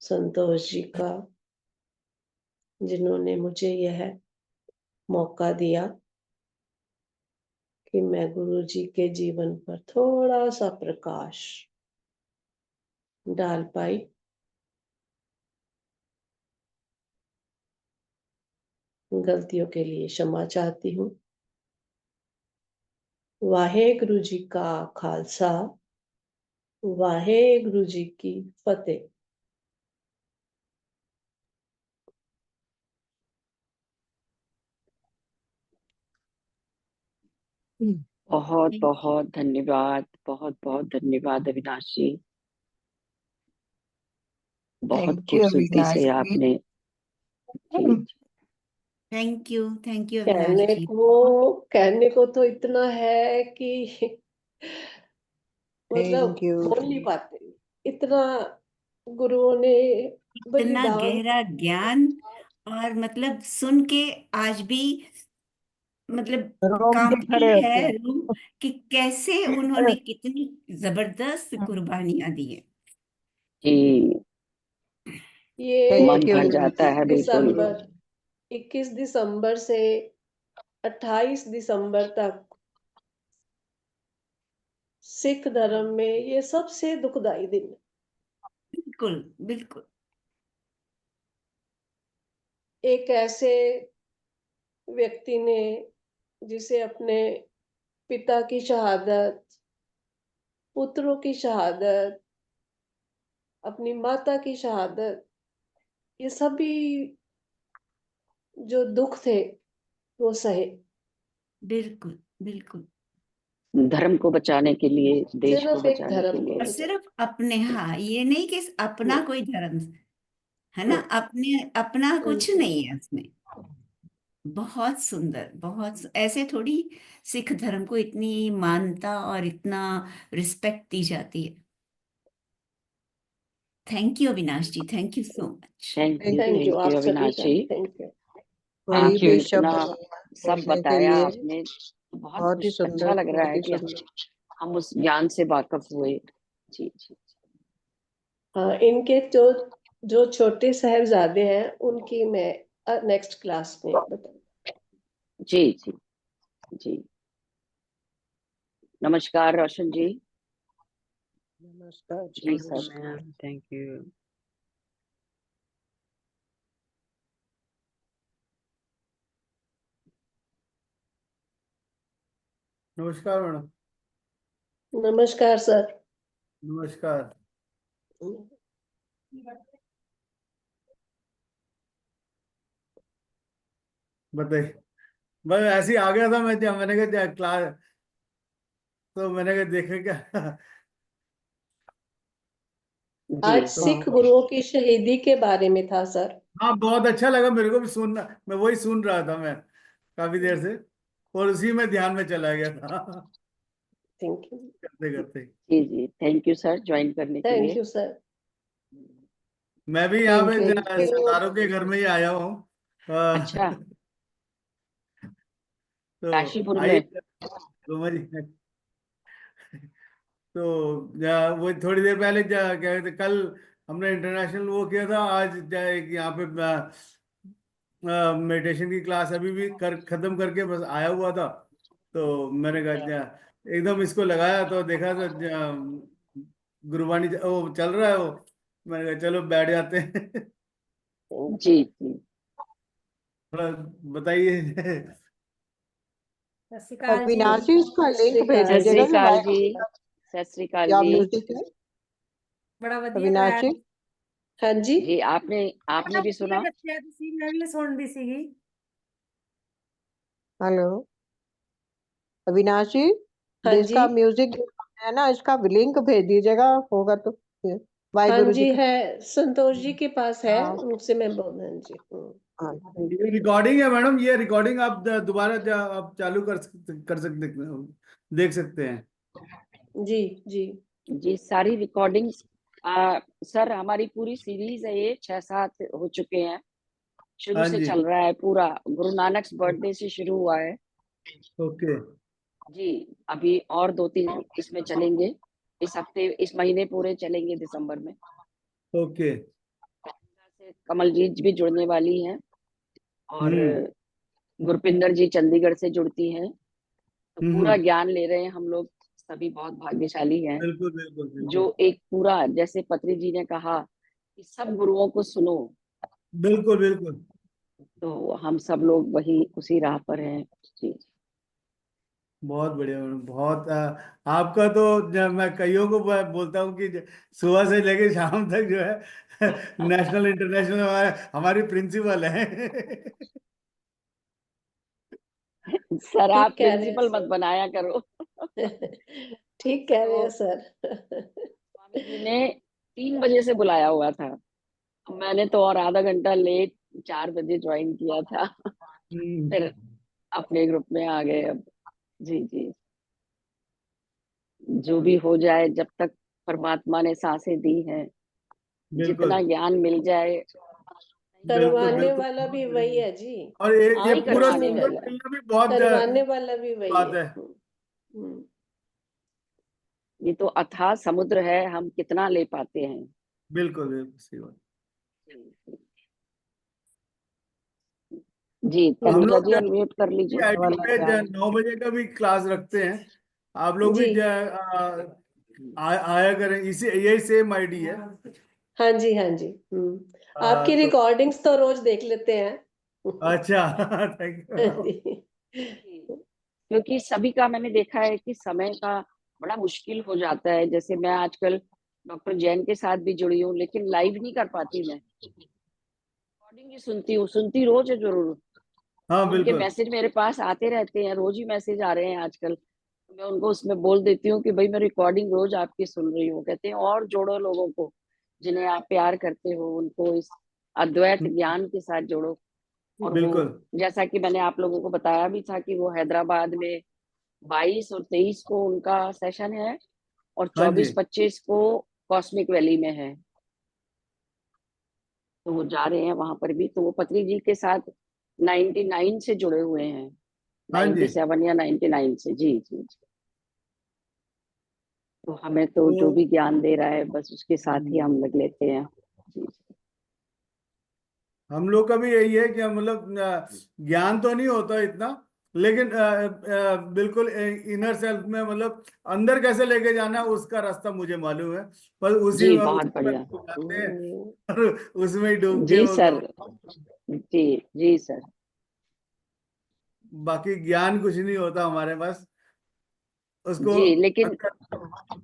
संतोष जी का, जिन्होंने मुझे यह मौका दिया कि मैं गुरु जी के जीवन पर थोड़ा सा प्रकाश डाल पाई। गलतियों के लिए क्षमा चाहती हूँ। वाहेगुरु जी का खालसा, वाहेगुरु जी की फतेह। बहुत बहुत धन्यवाद, बहुत बहुत धन्यवाद अविनाश जी। बहुत थैंक यू खूबसूरती अविनाश से जी। आपने जी, थैंक यू अविनाश जी। कहने को तो इतना है कि मतलब थैंक यू। बोल नहीं पाते, इतना गुरुओं ने इतना बलिदान। गहरा ज्ञान और मतलब सुन के आज भी मतलब रोंगटे कांपती खड़े होते है हैं। रूह कि कैसे उन्होंने कितनी जबरदस्त कुर्बानियां दी है। जी, ये मन थैंक यू भर अविनाश जाता जी। है बिल्कुल। दिसंबर 21 दिसंबर से 28 दिसंबर तक सिख धर्म में ये सबसे दुखदाई दिन है। बिल्कुल बिल्कुल। एक ऐसे व्यक्ति ने जिसे अपने पिता की शहादत, पुत्रों की शहादत, अपनी माता की शहादत, ये सभी जो दुख थे वो सहे। बिल्कुल बिल्कुल। धर्म को बचाने के लिए, देश को सिर्फ एक बचाने के धर्म को लिए। और बचा। सिर्फ अपने, हाँ, ये नहीं कि अपना कोई धर्म है ना, अपने अपना कुछ नहीं है उसमें। बहुत सुंदर, ऐसे थोड़ी सिख धर्म को इतनी मान्यता और इतना रिस्पेक्ट दी जाती है। Thank you Avinash ji, thank you so much. Thank you आप सभी अविनाश का, जी। Thank you. थैंक वही यू, बेशक इतना सब बोलने के बताया लिए। आपने। बहुत बहुत ही अच्छा सुंदर, लग रहा बहुत है ही कि सुंदर। हम उस ज्ञान से वाकफ हुए। जी जी हाँ, इनके जो छोटे साहिबजादे हैं उनकी मैं नेक्स्ट क्लास में बताऊँ। जी जी जी। नमस्कार रोशन जी। नमस्कार जी, जी सर। नमस्कार। Thank you. नमस्कार मैडम। नमस्कार सर। नमस्कार। बताइए। बस ऐसे ही आ गया था मैंने कहा क्लास, तो मैंने कहा देखे क्या। आज जी सिख गुरुओं की शहीदी के बारे में था सर। हाँ, बहुत अच्छा लगा मेरे को भी सुनना। मैं वही सुन रहा था मैं काफी देर से, और उसी में ध्यान में चला गया था थैंक यू। करते करते। जी जी। थैंक यू सर ज्वाइन करने के थैंक लिए। You sir. मैं भी यहाँ पे थैंक यू। सरदारों के घर में ही आया हूँ। अच्छा, तो काशीपुर आइए में। तो वो थोड़ी देर पहले क्या कहते, कल हमने इंटरनेशनल वो किया था, आज एक यहाँ पे मेडिटेशन की क्लास अभी भी खत्म करके बस आया हुआ था। तो मैंने कहा एकदम इसको लगाया तो देखा तो गुरुवाणी वो चल रहा है वो। मैंने कहा चलो बैठ जाते हैं। जी जी। थोड़ा बताइए। सत श्री अकाल जी। अविनाश जी, इसका लिंक भेज सत श्री दीजिएगा जो अकाल लाइव जी। सत श्री अकाल या जी। म्यूजिक है। बड़ा वधिया अविनाश कराया। जी, हाँ जी। जी आपने बड़ा भी वधिया सुना। ਦੱਸਿਆ ਤੁਸੀਂ, ਮੈਂ ਵੀ ਸੁਣਦੀ ਸੀਗੀ। हेलो अविनाश जी, हाँ जी। इसका म्यूजिक है ना, इसका लिंक भेज दीजिएगा, होगा तो। हाँ वाहिगुरु जी जी का। है, संतोष जी के पास है, हाँ उनसे मैं बोल। हाँ जी। हाँ। ये रिकॉर्डिंग है मैडम, ये रिकॉर्डिंग आप दोबारा आप चालू कर सकते हैं, देख सकते हैं। जी जी। जी सारी रिकॉर्डिंग्स सर हमारी पूरी सीरीज है, ये 6-7 हो चुके हैं। शुरू हाँ से जी। चल रहा है पूरा, गुरु नानक बर्थडे से शुरू हुआ है। ओके। जी अभी और 2-3 इसमें चलेंगे। इस हफ्ते, इस महीने पूरे चलेंगे दिसंबर में। ओके। से कमलजीत भी जुड़ने वाली हैं, और हम्म गुरपिंदर जी चंडीगढ़ से जुड़ती हैं। तो पूरा हम्म। ज्ञान ले रहे हैं हम लोग। सभी बहुत भाग्यशाली हैं बिल्कुल बिल्कुल जो बिल्कुल। एक पूरा, जैसे पत्री जी ने कहा कि सब गुरुओं को सुनो, बिल्कुल बिल्कुल। तो हम सब लोग वही उसी राह पर हैं। जी बहुत बढ़िया मैडम, बहुत आपका तो जब मैं कईयों को बोलता हूँ कि सुबह से लेके शाम तक जो है नेशनल इंटरनेशनल हमारी प्रिंसिपल है। सर, ठीक आप कह रहे हैं प्रिंसिपल मत सर। बनाया करो। ठीक कह रहे हैं तो सर। स्वामी जी ने 3 बजे से बुलाया हुआ था, मैंने तो और आधा घंटा लेट 4 बजे ज्वाइन किया था। फिर अपने ग्रुप में आ गए अब। जी जी। जो भी हो जाए, जब तक परमात्मा ने सांसें दी हैं, बिल्कुल जितना ज्ञान मिल जाए। बिल्कुल करवाने बिल्कुल। वाला बहुत भी बढ़िया। वही है जी, और ये वही पूरा कुछ नहीं करवाने सुंदर वाला मिला। है। मिलना भी बहुत करवाने वाला भी वही बात है। है। हम्म। ये तो अथाह समुद्र है, हम कितना ले पाते हैं। बिल्कुल बिल्कुल सही बात। जी तो हम तनुजा लोग जी अनम्यूट कर लीजिए। आईटी पे 9 बजे का भी क्लास रखते हैं, आप लोग भी जी। आया करें, इसी यही सेम आईडी है। हाँ जी हाँ जी। आपकी तो रिकॉर्डिंग्स तो रोज देख लेते हैं। अच्छा। थैंक हाँ यू। जी। जी, क्योंकि सभी का मैंने देखा है कि समय का बड़ा मुश्किल हो जाता है। जैसे मैं आजकल डॉक्टर जैन के साथ भी जुड़ी हूँ, लेकिन लाइव नहीं कर पाती मैं, रिकॉर्डिंग ही सुनती हूँ, सुनती रोज है जरूर। हाँ उनके बिल्कुल मैसेज मेरे पास आते रहते हैं, रोज ही मैसेज आ रहे हैं आजकल। मैं उनको उसमें बोल देती हूँ कि भाई मैं रिकॉर्डिंग रोज आपकी सुन रही हूँ। कहते हैं और जोड़ो लोगों को, जिन्हें आप प्यार करते हो, उनको इस अद्वैत ज्ञान के साथ जोड़ो। और वो, बिल्कुल। जैसा कि मैंने आप लोगों को बताया भी था कि वो हैदराबाद में 22 और 23 को उनका सेशन है, और हाँ जी 24-25 को कॉस्मिक वैली में है। तो वो जा रहे हैं वहां पर भी। तो वो पत्री जी के साथ 99 से जुड़े हुए हैं, हाँ जी 97 या 99 से। जी जी जी। तो हमें तो जो तो भी ज्ञान दे रहा है बस उसके साथ ही हम लग लेते हैं। जी जी। हम लोग का भी यही है कि हम मतलब ज्ञान तो नहीं होता इतना, लेकिन बिल्कुल इनर सेल्फ में मतलब अंदर कैसे लेके जाना है उसका रास्ता मुझे मालूम है, पर उसी जी में बहुत उसमें बढ़िया। जाते हैं और उसमें ही डूब के जी वो सर। जी जी सर। बाकी ज्ञान कुछ नहीं होता हमारे पास, उसको जी, लेकिन अंदर।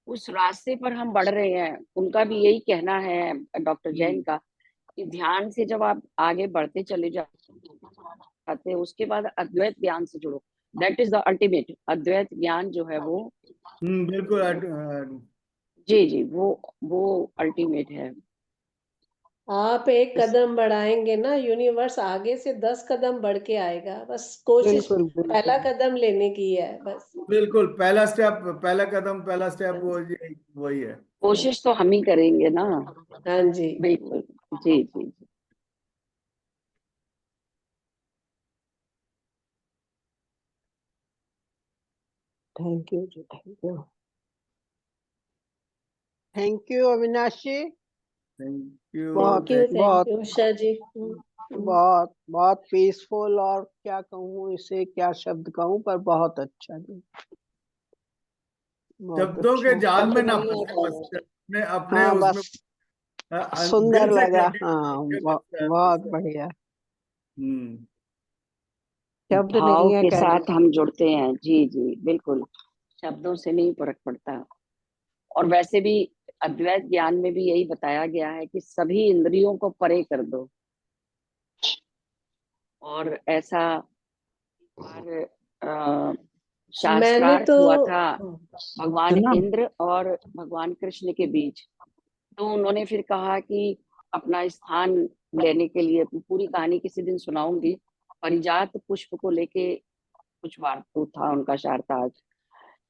उस रास्ते पर हम बढ़ रहे हैं। उनका भी यही कहना है, डॉक्टर जैन हम्म, का, कि ध्यान से जब आप आगे बढ़ते चले जाते हैं, उसके बाद अद्वैत ज्ञान से जुड़ो। That is the ultimate. अद्वैत ज्ञान जो है वो, बिल्कुल जी जी, वो अल्टीमेट है। आप एक इस कदम बढ़ाएंगे ना, यूनिवर्स आगे से 10 कदम बढ़ के आएगा। बस कोशिश बिल्कुल पहला बिल्कुल कदम लेने की है बस। बिल्कुल पहला स्टेप, पहला कदम, पहला स्टेप वो वही है। कोशिश तो हम ही करेंगे ना। हाँ जी। बिल्कुल। जी जी जी। थैंक यू जी, thank you. Thank you Avinash ji. Thank you. बहुत थैंक बहुत यू उषा जी। बहुत बहुत पीसफुल, और क्या कहूँ इसे, क्या शब्द कहूँ, पर बहुत अच्छा जी, बहुत शब्दों के अच्छा। जाल में ना शुक्रिया फंसे, बस अपने अपने हाँ उसमें बस, सुंदर दिल से लगा। हाँ क्रेडिट बस बहुत बस। बढ़िया। हम्म। शब्द भाव नहीं है के कहने साथ हम जुड़ते हैं। जी जी बिल्कुल, शब्दों से नहीं फर्क पड़ता। और वैसे भी अद्वैत ज्ञान में भी यही बताया गया है कि सभी इंद्रियों को परे कर दो। और ऐसा बार मैंने शास्त्रार्थ तो हुआ था भगवान इंद्र और भगवान कृष्ण के बीच। तो उन्होंने फिर कहा कि अपना स्थान लेने के लिए, पूरी कहानी किसी दिन सुनाऊंगी, परिजात पुष्प को लेके कुछ वार्तू था उनका शारताज।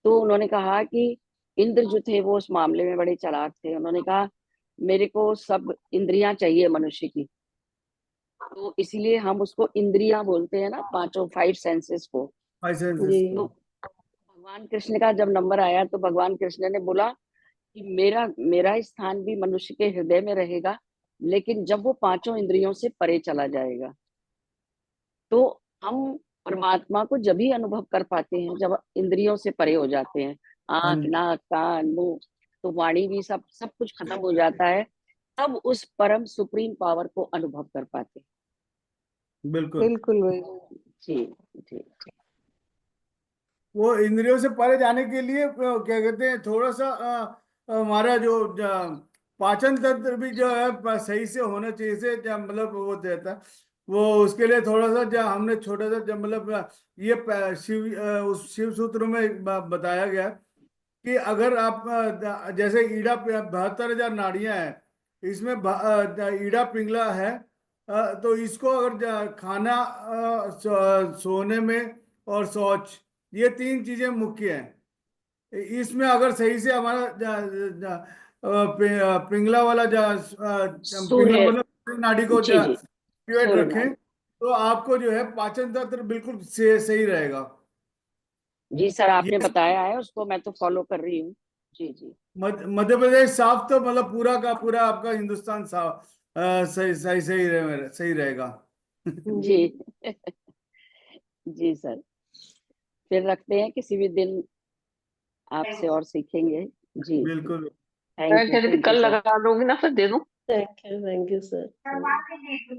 तो उन्होंने कहा कि इंद्र जो थे वो उस मामले में बड़े चालाक थे। उन्होंने कहा मेरे को सब इंद्रियां चाहिए मनुष्य की, तो इसीलिए हम उसको इंद्रियां बोलते हैं ना, पांचों 5 सेंसेस को। जी। तो भगवान कृष्ण का जब नंबर आया तो भगवान कृष्ण ने बोला कि मेरा मेरा स्थान भी मनुष्य के हृदय में रहेगा, लेकिन जब वो पांचों इंद्रियों से परे चला जाएगा। तो हम परमात्मा को जब ही अनुभव कर पाते हैं जब इंद्रियों से परे हो जाते हैं। हाँ आंख, नाक, कान, मुंह, तो वाणी भी, सब सब कुछ खत्म हो जाता है। तब उस परम सुप्रीम पावर को अनुभव कर पाते हैं। बिल्कुल। बिल्कुल बिल्कुल। जी जी। वो इंद्रियों से परे जाने के लिए क्या कहते हैं, थोड़ा सा हमारा जो पाचन तंत्र भी जो है सही से होना चाहिए से मतलब वो देता है। वो उसके लिए थोड़ा सा हमने छोटा सा मतलब ये शिव उस शिव सूत्र में बताया गया कि अगर आप जैसे ईड़ा 72,000 नाड़ियां हैं, इसमें ईड़ा पिंगला है, तो इसको अगर खाना, सोने में और शौच, ये तीन चीजें मुख्य हैं। इसमें अगर सही से हमारा पिंगला वाला पिंगला सूर्य, मतलब नाड़ी को जी जी, एक्टिवेट सूर्य रखें, नाड़ी। तो आपको जो है पाचन तंत्र बिल्कुल सही रहेगा। जी सर, ये आपने बताया है, उसको मैं तो फॉलो कर रही हूँ। जी जी। मध्य प्रदेश साफ तो मतलब पूरा का पूरा आपका हिंदुस्तान साफ सही सही सही रहेगा। जी जी सर, फिर रखते हैं किसी भी दिन, आपसे और सीखेंगे। जी जी। बिल्कुल। Thank you sir. Thank you sir.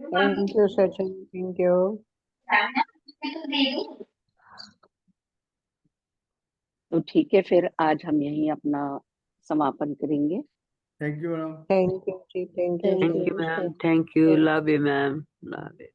Thank you Sachin, thank you. तो ठीक है, फिर आज हम यहीं अपना समापन करेंगे। Thank you madam. Thank you जी, thank you. Thank thank you. You ma'am, thank you, love you ma'am, love you.